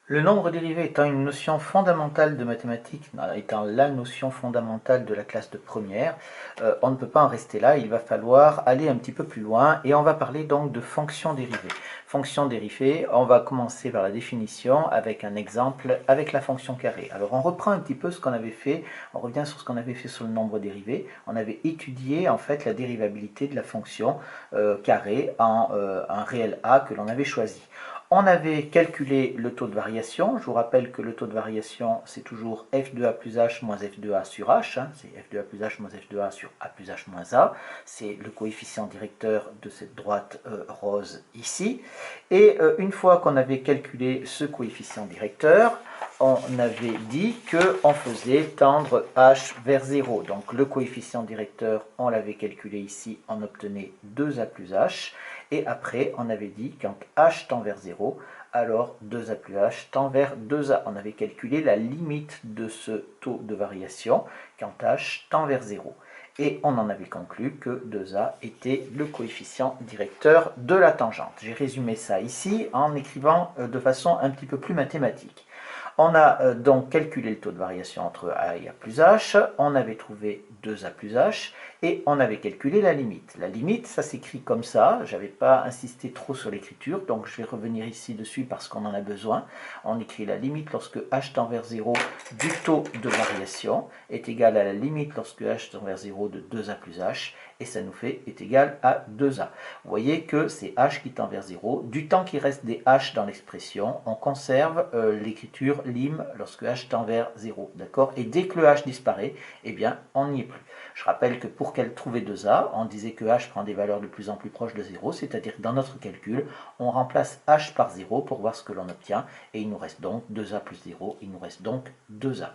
Le nombre dérivé étant une notion fondamentale de mathématiques, étant la notion fondamentale de la classe de première, on ne peut pas en rester là, il va falloir aller un petit peu plus loin et on va parler donc de fonctions dérivées. Fonctions dérivées, on va commencer par la définition avec un exemple avec la fonction carré. Alors on reprend un petit peu ce qu'on avait fait, on revient sur ce qu'on avait fait sur le nombre dérivé. On avait étudié en fait la dérivabilité de la fonction carré en un réel a que l'on avait choisi. On avait calculé le taux de variation. Je vous rappelle que le taux de variation, c'est toujours f de a plus h moins f de a sur h. C'est f de a plus h moins f de a sur a plus h moins a. C'est le coefficient directeur de cette droite rose ici. Et une fois qu'on avait calculé ce coefficient directeur, on avait dit qu'on faisait tendre h vers 0. Donc le coefficient directeur, on l'avait calculé ici, on obtenait 2a plus h. Et après, on avait dit quand h tend vers 0, alors 2a plus h tend vers 2a. On avait calculé la limite de ce taux de variation quand h tend vers 0. Et on en avait conclu que 2a était le coefficient directeur de la tangente. J'ai résumé ça ici en écrivant de façon un petit peu plus mathématique. On a donc calculé le taux de variation entre a et a plus h, on avait trouvé 2a plus h, et on avait calculé la limite. La limite, ça s'écrit comme ça, je n'avais pas insisté trop sur l'écriture, donc je vais revenir ici dessus parce qu'on en a besoin. On écrit la limite lorsque h tend vers 0 du taux de variation est égal à la limite lorsque h tend vers 0 de 2a plus h, et ça nous fait est égal à 2a. Vous voyez que c'est h qui tend vers 0. Du temps qu'il reste des h dans l'expression, on conserve l'écriture lim lorsque h tend vers 0. D'accord? Et dès que le h disparaît, eh bien, on n'y est plus. Je rappelle que pour trouver 2a, on disait que h prend des valeurs de plus en plus proches de 0, c'est-à-dire que dans notre calcul, on remplace h par 0 pour voir ce que l'on obtient, et il nous reste donc 2a plus 0, il nous reste donc 2a.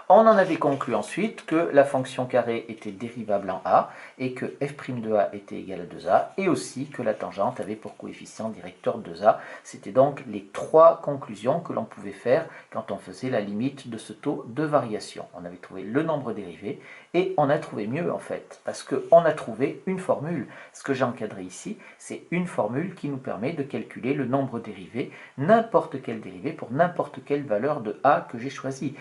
On en avait conclu ensuite que la fonction carré était dérivable en a et que f' de a était égal à 2a et aussi que la tangente avait pour coefficient directeur 2a. C'était donc les trois conclusions que l'on pouvait faire quand on faisait la limite de ce taux de variation. On avait trouvé le nombre dérivé et on a trouvé mieux en fait parce qu'on a trouvé une formule. Ce que j'ai encadré ici, c'est une formule qui nous permet de calculer le nombre dérivé, n'importe quel dérivé pour n'importe quelle valeur de a que j'ai choisi.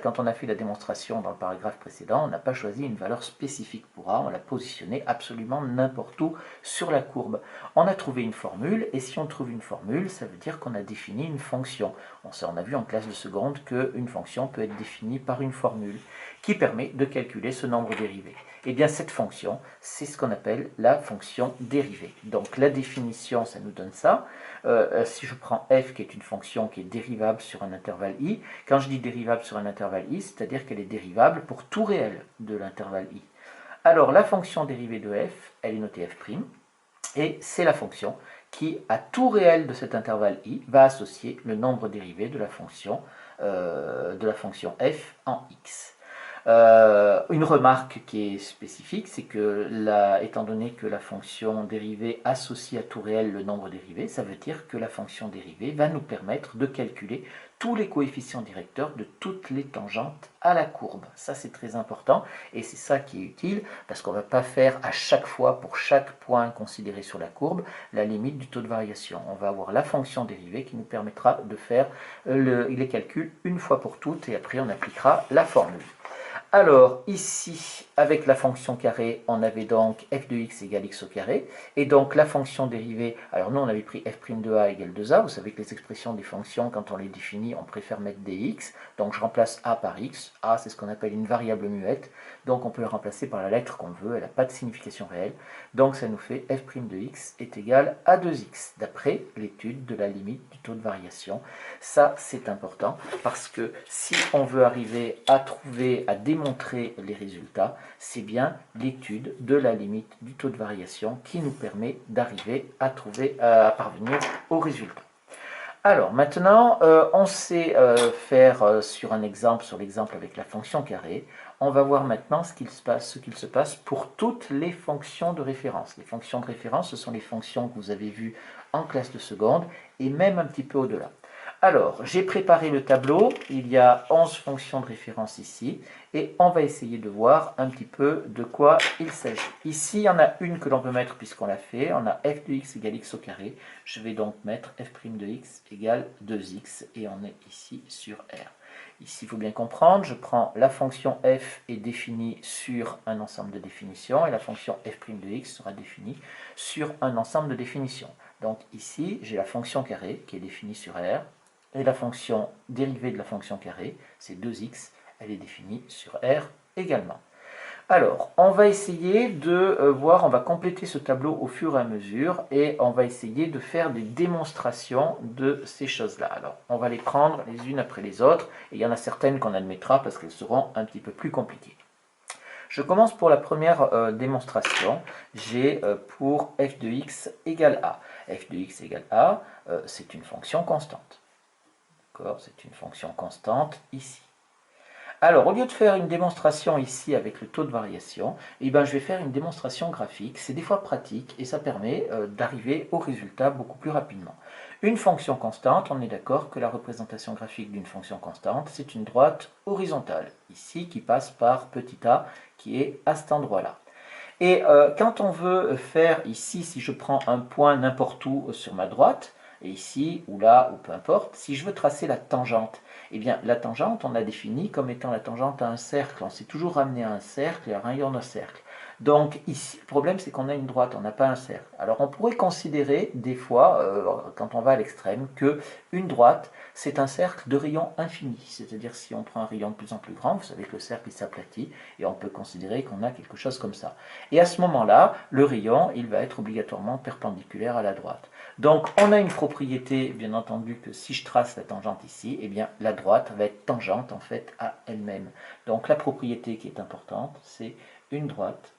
Quand on a fait la démonstration dans le paragraphe précédent, on n'a pas choisi une valeur spécifique pour A, on l'a positionné absolument n'importe où sur la courbe. On a trouvé une formule, et si on trouve une formule, ça veut dire qu'on a défini une fonction. On a vu en classe de seconde qu'une fonction peut être définie par une formule qui permet de calculer ce nombre dérivé. Et bien cette fonction, c'est ce qu'on appelle la fonction dérivée. Donc la définition, ça nous donne ça. Si je prends f qui est une fonction qui est dérivable sur un intervalle i, quand je dis dérivable sur un intervalle i, c'est-à-dire qu'elle est dérivable pour tout réel de l'intervalle i. Alors la fonction dérivée de f, elle est notée f', et c'est la fonction qui, à tout réel de cet intervalle i, va associer le nombre dérivé de la fonction f en x. Une remarque qui est spécifique, c'est que étant donné que la fonction dérivée associe à tout réel le nombre dérivé, ça veut dire que la fonction dérivée va nous permettre de calculer tous les coefficients directeurs de toutes les tangentes à la courbe. Ça, c'est très important et c'est ça qui est utile parce qu'on ne va pas faire à chaque fois, pour chaque point considéré sur la courbe, la limite du taux de variation. On va avoir la fonction dérivée qui nous permettra de faire les calculs une fois pour toutes et après on appliquera la formule. Alors, ici, avec la fonction carré, on avait donc f de x égale x au carré. Et donc, la fonction dérivée, alors nous, on avait pris f' de a égale 2a. Vous savez que les expressions des fonctions, quand on les définit, on préfère mettre des x. Donc, je remplace a par x. A, c'est ce qu'on appelle une variable muette. Donc, on peut le remplacer par la lettre qu'on veut. Elle n'a pas de signification réelle. Donc, ça nous fait f' de x est égal à 2x, d'après l'étude de la limite du taux de variation. Ça, c'est important, parce que si on veut arriver à démontrer les résultats, c'est bien l'étude de la limite du taux de variation qui nous permet d'arriver à parvenir au résultat. Alors maintenant, on sait faire sur l'exemple avec la fonction carré. On va voir maintenant ce qu'il se passe pour toutes les fonctions de référence. Les fonctions de référence, ce sont les fonctions que vous avez vues en classe de seconde et même un petit peu au-delà. Alors, j'ai préparé le tableau, il y a 11 fonctions de référence ici, et on va essayer de voir un petit peu de quoi il s'agit. Ici, il y en a une que l'on peut mettre puisqu'on l'a fait, on a f de x égale x au carré, je vais donc mettre f' de x égale 2x, et on est ici sur R. Ici, il faut bien comprendre, je prends la fonction f est définie sur un ensemble de définitions, et la fonction f' de x sera définie sur un ensemble de définitions. Donc ici, j'ai la fonction carré qui est définie sur R, et la fonction dérivée de la fonction carré, c'est 2x, elle est définie sur R également. Alors, on va essayer de voir, on va compléter ce tableau au fur et à mesure, et on va essayer de faire des démonstrations de ces choses-là. Alors, on va les prendre les unes après les autres, et il y en a certaines qu'on admettra parce qu'elles seront un petit peu plus compliquées. Je commence pour la première démonstration. J'ai pour f de x égale a. F de x égale a, c'est une fonction constante. C'est une fonction constante ici. Alors, au lieu de faire une démonstration ici avec le taux de variation, je vais faire une démonstration graphique. C'est des fois pratique et ça permet d'arriver au résultat beaucoup plus rapidement. Une fonction constante, on est d'accord que la représentation graphique d'une fonction constante, c'est une droite horizontale, ici qui passe par petit a, qui est à cet endroit-là. Et quand on veut faire ici, si je prends un point n'importe où sur ma droite, et ici, ou là, ou peu importe, si je veux tracer la tangente, eh bien la tangente, on l'a définie comme étant la tangente à un cercle. On s'est toujours ramené à un cercle et à un rayon de cercle. Donc ici, le problème c'est qu'on a une droite, on n'a pas un cercle. Alors on pourrait considérer des fois, quand on va à l'extrême, que une droite c'est un cercle de rayon infini. C'est-à-dire si on prend un rayon de plus en plus grand, vous savez que le cercle s'aplatit et on peut considérer qu'on a quelque chose comme ça. Et à ce moment-là, le rayon il va être obligatoirement perpendiculaire à la droite. Donc on a une propriété, bien entendu, que si je trace la tangente ici, eh bien la droite va être tangente en fait à elle-même. Donc la propriété qui est importante, c'est une droite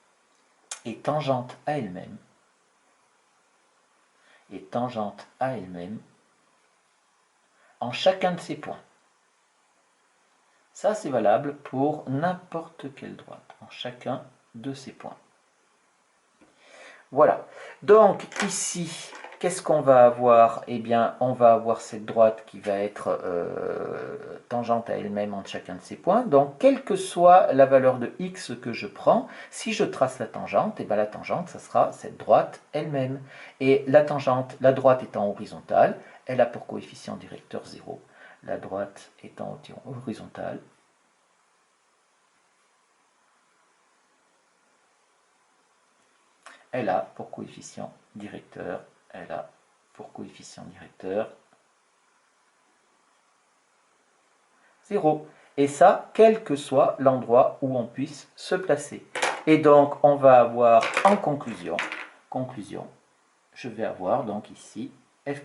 est tangente à elle-même, en chacun de ses points. Ça, c'est valable pour n'importe quelle droite, en chacun de ces points. Voilà. Donc, ici, qu'est-ce qu'on va avoir? Eh bien, on va avoir cette droite qui va être tangente à elle-même en chacun de ces points. Donc, quelle que soit la valeur de x que je prends, si je trace la tangente, eh bien, la tangente, ça sera cette droite elle-même. Et la tangente, la droite étant horizontale, elle a pour coefficient directeur 0. La droite étant horizontale, elle a pour coefficient directeur, 0. Et ça, quel que soit l'endroit où on puisse se placer. Et donc, on va avoir en conclusion, je vais avoir donc ici f'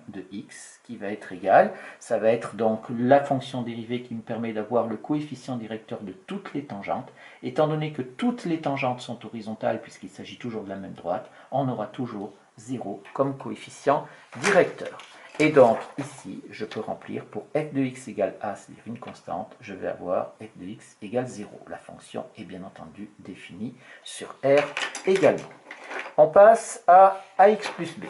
de x qui va être égal, ça va être donc la fonction dérivée qui me permet d'avoir le coefficient directeur de toutes les tangentes. Étant donné que toutes les tangentes sont horizontales puisqu'il s'agit toujours de la même droite, on aura toujours 0 comme coefficient directeur. Et donc ici, je peux remplir pour f de x égale a, c'est-à-dire une constante, je vais avoir f de x égale 0. La fonction est bien entendu définie sur R également. On passe à ax plus b.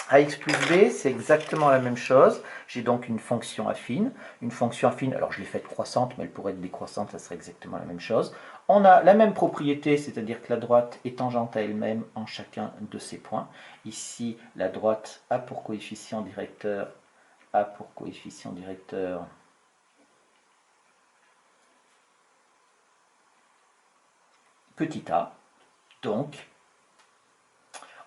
Ax plus b, c'est exactement la même chose. J'ai donc une fonction affine. Une fonction affine, alors je l'ai faite croissante, mais elle pourrait être décroissante, ça serait exactement la même chose. On a la même propriété, c'est-à-dire que la droite est tangente à elle-même en chacun de ces points. Ici, la droite a pour coefficient directeur, petit a. Donc,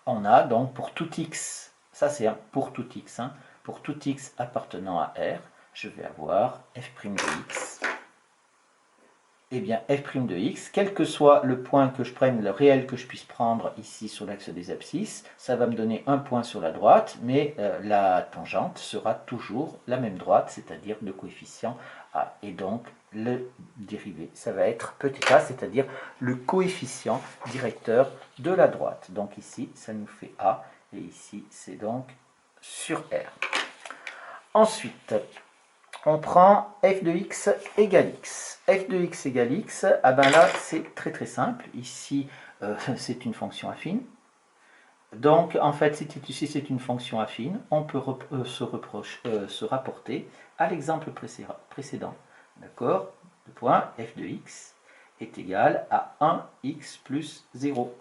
on a donc pour tout x, ça c'est pour tout x, pour tout x appartenant à R, je vais avoir f' de x. Et bien f' de x, quel que soit le point que je prenne, le réel que je puisse prendre ici sur l'axe des abscisses, ça va me donner un point sur la droite, mais la tangente sera toujours la même droite, c'est-à-dire de coefficient a. Et donc le dérivé, ça va être petit a, c'est-à-dire le coefficient directeur de la droite. Donc ici, ça nous fait a, et ici, c'est donc sur R. Ensuite, on prend f de x égale x. F de x égale x, ah ben là, c'est très très simple. Ici, c'est une fonction affine. Donc, en fait, si c'est une fonction affine, on peut se rapporter à l'exemple précédent. D'accord? Le point f de x est égal à 1x plus 0.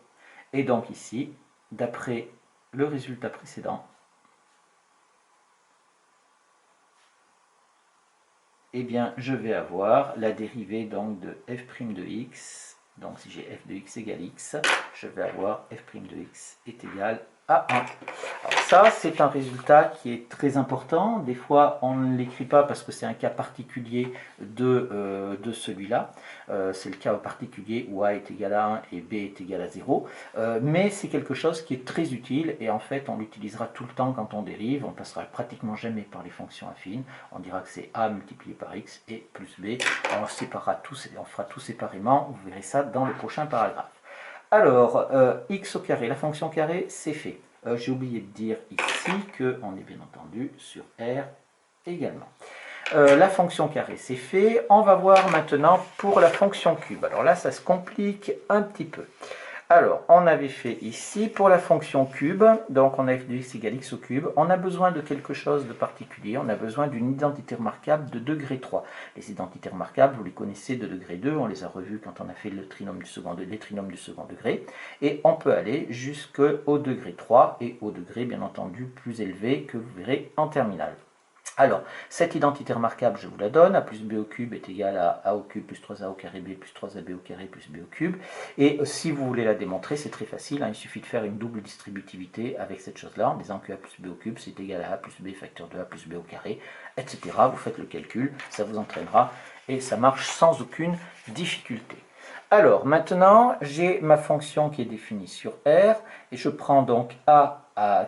Et donc ici, d'après le résultat précédent, eh bien, je vais avoir la dérivée donc de f' de x. Donc, si j'ai f de x égale x, je vais avoir f' de x est égal à 1. Alors ça, c'est un résultat qui est très important. Des fois, on ne l'écrit pas parce que c'est un cas particulier de celui-là. C'est le cas particulier où a est égal à 1 et b est égal à 0. Mais c'est quelque chose qui est très utile et en fait, on l'utilisera tout le temps quand on dérive. On ne passera pratiquement jamais par les fonctions affines. On dira que c'est a multiplié par x et plus b. On fera tout séparément. Vous verrez ça dans le prochain paragraphe. Alors, x au carré, la fonction carré, c'est fait. J'ai oublié de dire ici qu'on est bien entendu sur R également. La fonction carré, c'est fait. On va voir maintenant pour la fonction cube. Alors là, ça se complique un petit peu. Alors, on avait fait ici, pour la fonction cube, donc on a f de x égale x au cube, on a besoin de quelque chose de particulier, on a besoin d'une identité remarquable de degré 3. Les identités remarquables, vous les connaissez de degré 2, on les a revues quand on a fait les trinômes du second degré, et on peut aller jusqu'au degré 3, et au degré, bien entendu, plus élevé que vous verrez en terminale. Alors, cette identité remarquable, je vous la donne. A plus b au cube est égal à a au cube plus 3a au carré b plus 3ab au carré plus b au cube. Et si vous voulez la démontrer, c'est très facile. Hein, il suffit de faire une double distributivité avec cette chose-là, en disant que a plus b au cube, c'est égal à a plus b facteur de a plus b au carré, etc. Vous faites le calcul, ça vous entraînera, et ça marche sans aucune difficulté. Alors, maintenant, j'ai ma fonction qui est définie sur R, et je prends donc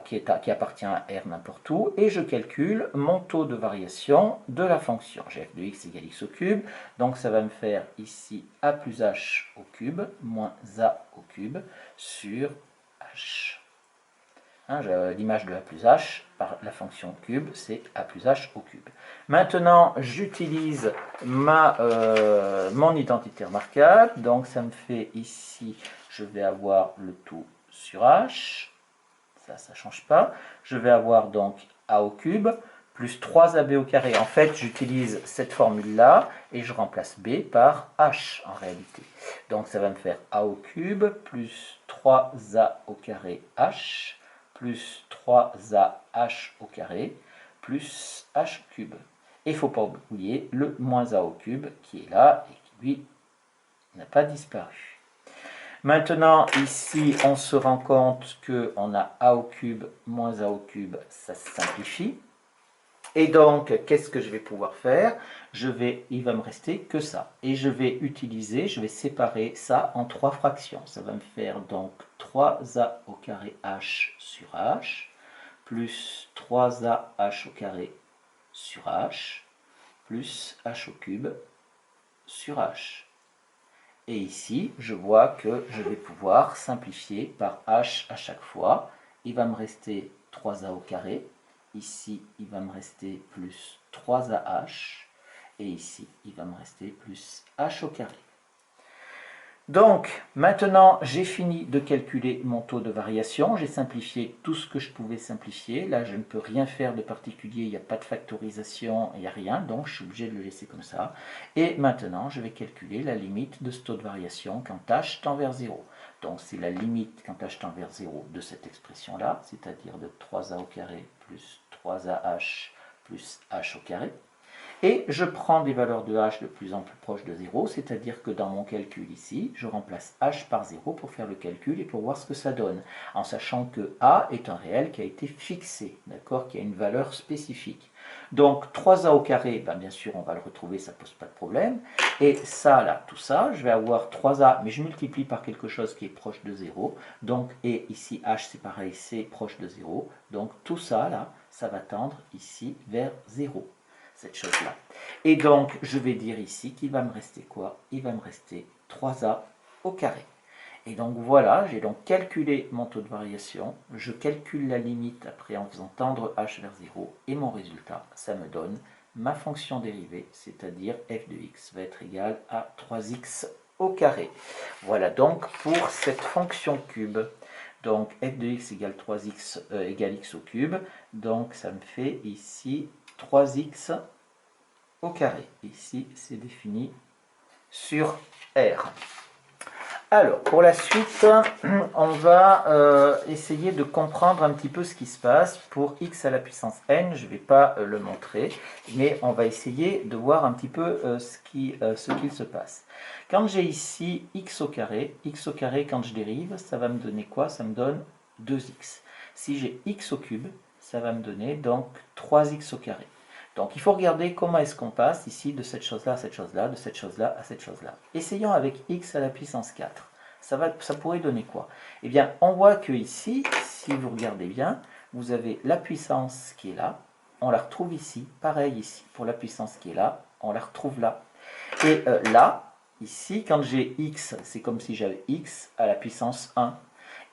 qui appartient à R n'importe où, et je calcule mon taux de variation de la fonction. J'ai f de x égale x au cube, donc ça va me faire ici a plus h au cube, moins a au cube, sur h. Hein, l'image de a plus h par la fonction cube, c'est a plus h au cube. Maintenant, j'utilise mon identité remarquable. Donc, ça me fait ici, je vais avoir le tout sur h. Ça ne change pas. Je vais avoir donc a au cube plus 3ab au carré. En fait, j'utilise cette formule-là et je remplace b par h en réalité. Donc, ça va me faire a au cube plus 3a au carré h plus 3ah au carré, plus h au cube. Et il ne faut pas oublier le moins a au cube qui est là et qui, lui, n'a pas disparu. Maintenant, ici, on se rend compte qu'on a a au cube moins a au cube, ça se simplifie. Et donc, qu'est-ce que je vais pouvoir faire? Il va me rester que ça. Et je vais séparer ça en 3 fractions. Ça va me faire donc 3a au carré h sur h, plus 3ah au carré sur h, plus h au cube sur h. Et ici, je vois que je vais pouvoir simplifier par h à chaque fois. Il va me rester 3a au carré. Ici, il va me rester plus 3ah. Et ici, il va me rester plus h au carré. Donc, maintenant, j'ai fini de calculer mon taux de variation. J'ai simplifié tout ce que je pouvais simplifier. Là, je ne peux rien faire de particulier. Il n'y a pas de factorisation, il n'y a rien. Donc, je suis obligé de le laisser comme ça. Et maintenant, je vais calculer la limite de ce taux de variation quand h tend vers 0. Donc, c'est la limite quand h tend vers 0 de cette expression-là, c'est-à-dire de 3a au carré plus 3ah plus h au carré. Et je prends des valeurs de h de plus en plus proches de 0, c'est-à-dire que dans mon calcul ici, je remplace h par 0 pour faire le calcul et pour voir ce que ça donne, en sachant que a est un réel qui a été fixé, d'accord, qui a une valeur spécifique. Donc 3a au carré, ben bien sûr on va le retrouver, ça ne pose pas de problème. Et ça, là, tout ça, je vais avoir 3a, mais je multiplie par quelque chose qui est proche de 0. Donc, et ici h c'est pareil, c'est proche de 0. Donc tout ça, là, ça va tendre ici vers 0. Cette chose-là. Et donc, je vais dire ici qu'il va me rester quoi? Il va me rester 3a au carré. Et donc voilà, j'ai donc calculé mon taux de variation, je calcule la limite après en faisant tendre h vers 0, et mon résultat, ça me donne ma fonction dérivée, c'est-à-dire f de x va être égal à 3x au carré. Voilà donc pour cette fonction cube. Donc f de x égale 3x égale x au cube. Donc ça me fait ici 3x au carré. Ici, c'est défini sur R. Alors, pour la suite, on va essayer de comprendre un petit peu ce qui se passe pour x à la puissance n. Je ne vais pas le montrer, mais on va essayer de voir un petit peu ce qu'il se passe. Quand j'ai ici x au carré, quand je dérive, ça va me donner quoi? Ça me donne 2x. Si j'ai x au cube, ça va me donner donc 3x au carré. Donc il faut regarder comment est-ce qu'on passe ici de cette chose-là à cette chose-là, de cette chose-là à cette chose-là. Essayons avec x à la puissance 4. Ça pourrait donner quoi? Eh bien, on voit que ici, si vous regardez bien, vous avez la puissance qui est là, on la retrouve ici, pareil ici, pour la puissance qui est là, on la retrouve là. Et là, ici, quand j'ai x, c'est comme si j'avais x à la puissance 1.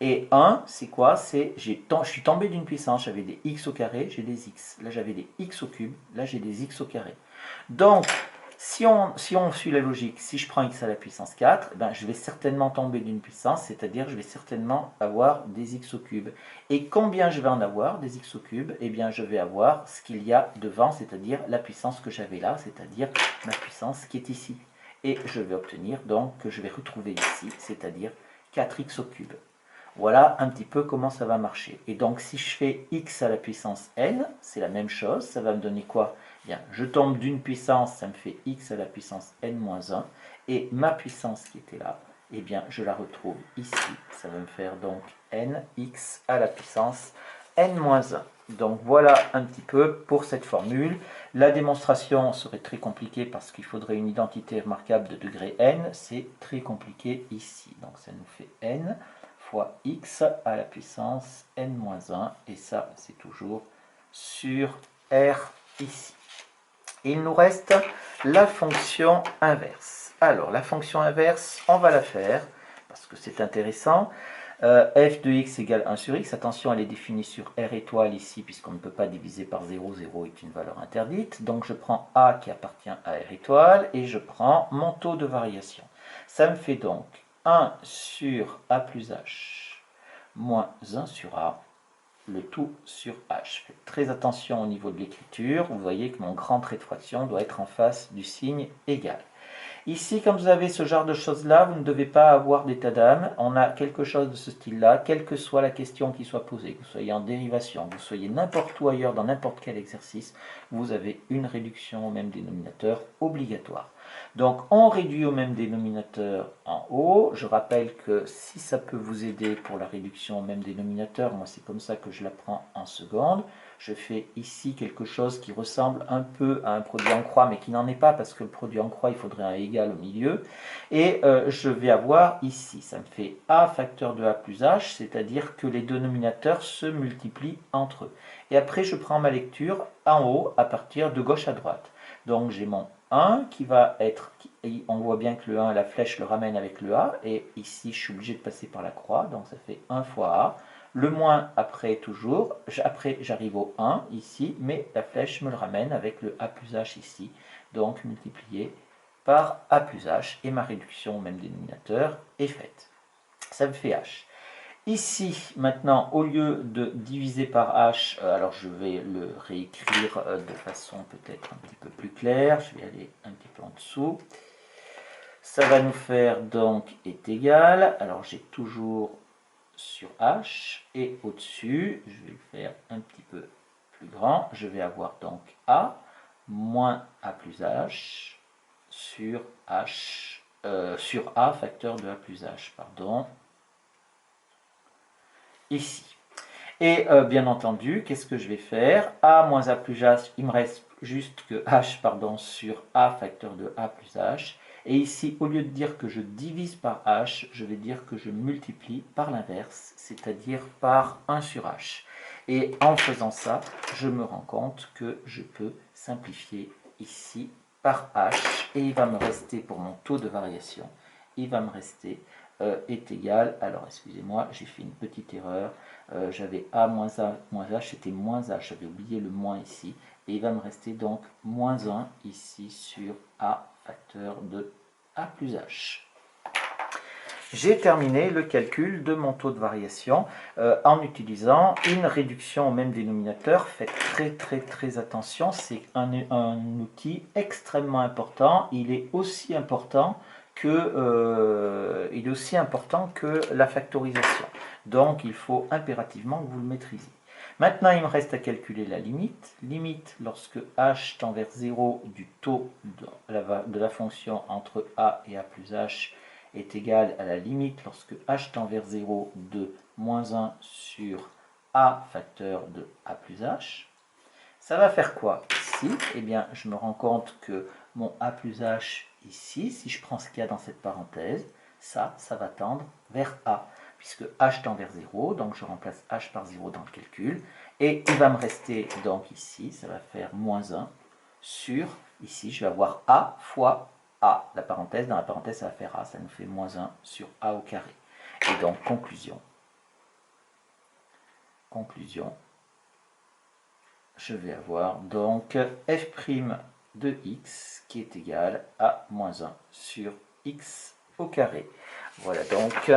Et 1, c'est quoi? Je suis tombé d'une puissance, j'avais des x au carré, j'ai des x. Là, j'avais des x au cube, là, j'ai des x au carré. Donc, si on suit la logique, si je prends x à la puissance 4, ben, je vais certainement tomber d'une puissance, c'est-à-dire je vais certainement avoir des x au cube. Et combien je vais en avoir, des x au cube? Eh bien, je vais avoir ce qu'il y a devant, c'est-à-dire la puissance que j'avais là, c'est-à-dire ma puissance qui est ici. Et je vais obtenir donc que je vais retrouver ici, c'est-à-dire 4x au cube. Voilà un petit peu comment ça va marcher. Et donc si je fais x à la puissance n, c'est la même chose, ça va me donner quoi? Bien, je tombe d'une puissance, ça me fait x à la puissance n-1, et ma puissance qui était là, eh bien je la retrouve ici, ça va me faire donc nx à la puissance n-1. Donc voilà un petit peu pour cette formule. La démonstration serait très compliquée parce qu'il faudrait une identité remarquable de degré n, c'est très compliqué ici. Donc ça nous fait n fois x à la puissance n-1, et ça c'est toujours sur R ici. Il nous reste la fonction inverse. Alors la fonction inverse, on va la faire parce que c'est intéressant. F de x égale 1 sur x, attention elle est définie sur R étoile ici puisqu'on ne peut pas diviser par 0, 0 est une valeur interdite. Donc je prends A qui appartient à R étoile et je prends mon taux de variation. Ça me fait donc 1 sur A plus H moins 1 sur A, le tout sur H. Faites très attention au niveau de l'écriture, vous voyez que mon grand trait de fraction doit être en face du signe égal. Ici, comme vous avez ce genre de choses-là, vous ne devez pas avoir d'état d'âme. On a quelque chose de ce style-là, quelle que soit la question qui soit posée, que vous soyez en dérivation, que vous soyez n'importe où ailleurs, dans n'importe quel exercice, vous avez une réduction au même dénominateur obligatoire. Donc, on réduit au même dénominateur en haut. Je rappelle que si ça peut vous aider pour la réduction au même dénominateur, moi c'est comme ça que je la prends en seconde. Je fais ici quelque chose qui ressemble un peu à un produit en croix, mais qui n'en est pas, parce que le produit en croix, il faudrait un égal au milieu. Et je vais avoir ici, ça me fait A facteur de A plus H, c'est-à-dire que les dénominateurs se multiplient entre eux. Et après, je prends ma lecture en haut, à partir de gauche à droite. Donc j'ai mon 1 qui va être, on voit bien que le 1, la flèche le ramène avec le A, et ici, je suis obligé de passer par la croix, donc ça fait 1 fois A. Le moins après toujours, après j'arrive au 1 ici, mais la flèche me le ramène avec le A plus H ici, donc multiplié par A plus H, et ma réduction au même dénominateur est faite. Ça me fait H. Ici, maintenant, au lieu de diviser par H, alors je vais le réécrire de façon peut-être un petit peu plus claire, je vais aller un petit peu en dessous. Ça va nous faire donc est égal, alors j'ai toujours sur H, et au-dessus, je vais le faire un petit peu plus grand, je vais avoir donc A moins A plus H sur H, sur A facteur de A plus H, pardon, ici. Et bien entendu, qu'est-ce que je vais faire? A moins A plus H, il me reste juste que H, pardon, sur A facteur de A plus H. Et ici, au lieu de dire que je divise par H, je vais dire que je multiplie par l'inverse, c'est-à-dire par 1 sur H. Et en faisant ça, je me rends compte que je peux simplifier ici par H. Et il va me rester, pour mon taux de variation, il va me rester est égal, alors excusez-moi, j'ai fait une petite erreur, j'avais A moins H, c'était moins H, j'avais oublié le moins ici, et il va me rester donc moins 1 ici sur A facteur de A plus H. j'ai terminé le calcul de mon taux de variation en utilisant une réduction au même dénominateur. Faites très attention, c'est un outil extrêmement important. Il est aussi important que la factorisation. Donc il faut impérativement que vous le maîtrisiez. Maintenant, il me reste à calculer la limite. Limite lorsque h tend vers 0 du taux de la fonction entre a et a plus h est égal à la limite lorsque h tend vers 0 de moins 1 sur a facteur de a plus h. Ça va faire quoi ici? Eh bien, je me rends compte que mon a plus h ici, si je prends ce qu'il y a dans cette parenthèse, ça va tendre vers a, puisque h tend vers 0, donc je remplace h par 0 dans le calcul, et il va me rester donc ici, ça va faire moins 1 sur, ici je vais avoir a fois a, la parenthèse, dans la parenthèse ça va faire a, ça nous fait moins 1 sur a au carré. Et donc conclusion, je vais avoir donc f' de x qui est égal à moins 1 sur x au carré. Voilà donc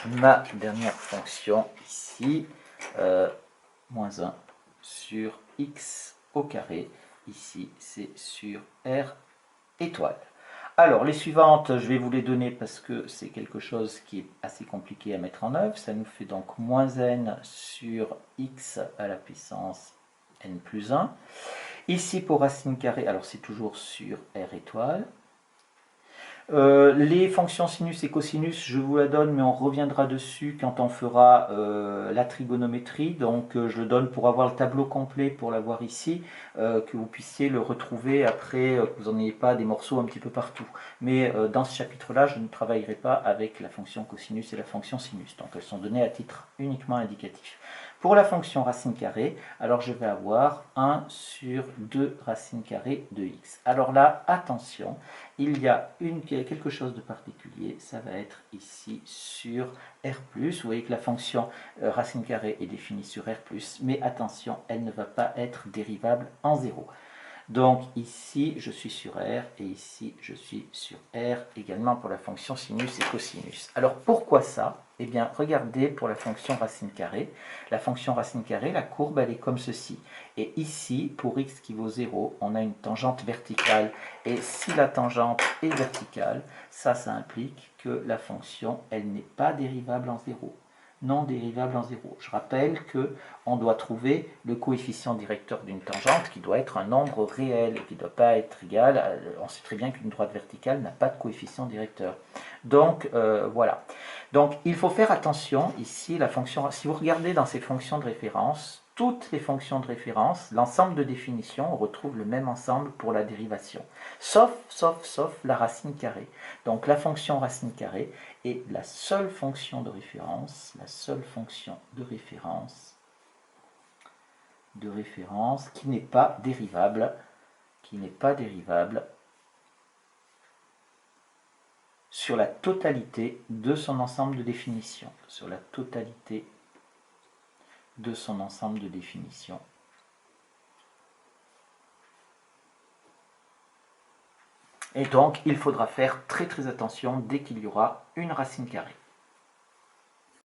ma dernière fonction ici, moins 1 sur x au carré. Ici, c'est sur r étoile. Alors, les suivantes, je vais vous les donner parce que c'est quelque chose qui est assez compliqué à mettre en œuvre. Ça nous fait donc moins n sur x à la puissance n plus 1. Ici, pour racine carrée, alors c'est toujours sur r étoile. Les fonctions sinus et cosinus, je vous la donne, mais on reviendra dessus quand on fera la trigonométrie. Donc je le donne pour avoir le tableau complet, pour l'avoir ici, que vous puissiez le retrouver après, que vous n'en ayez pas des morceaux un petit peu partout. Mais dans ce chapitre-là, je ne travaillerai pas avec la fonction cosinus et la fonction sinus. Donc elles sont données à titre uniquement indicatif. Pour la fonction racine carrée, alors je vais avoir 1 sur 2 racine carrée de x. Alors là, attention, il y a quelque chose de particulier, ça va être ici sur r+. Vous voyez que la fonction racine carrée est définie sur r+, mais attention, elle ne va pas être dérivable en 0. Donc ici, je suis sur R et ici, je suis sur R également pour la fonction sinus et cosinus. Alors pourquoi ça? Eh bien, regardez pour la fonction racine carrée. La fonction racine carrée, la courbe, elle est comme ceci. Et ici, pour x qui vaut 0, on a une tangente verticale. Et si la tangente est verticale, ça implique que la fonction, elle n'est pas dérivable en 0. Non dérivable en 0. Je rappelle qu'on doit trouver le coefficient directeur d'une tangente qui doit être un nombre réel et qui ne doit pas être égal. On sait très bien qu'une droite verticale n'a pas de coefficient directeur. Donc voilà. Donc il faut faire attention ici, la fonction, si vous regardez dans ces fonctions de référence, toutes les fonctions de référence, l'ensemble de définitions, on retrouve le même ensemble pour la dérivation. Sauf la racine carrée. Donc la fonction racine carrée est la seule fonction de référence, qui n'est pas dérivable, sur la totalité de son ensemble de définitions. Et donc, il faudra faire très attention dès qu'il y aura une racine carrée.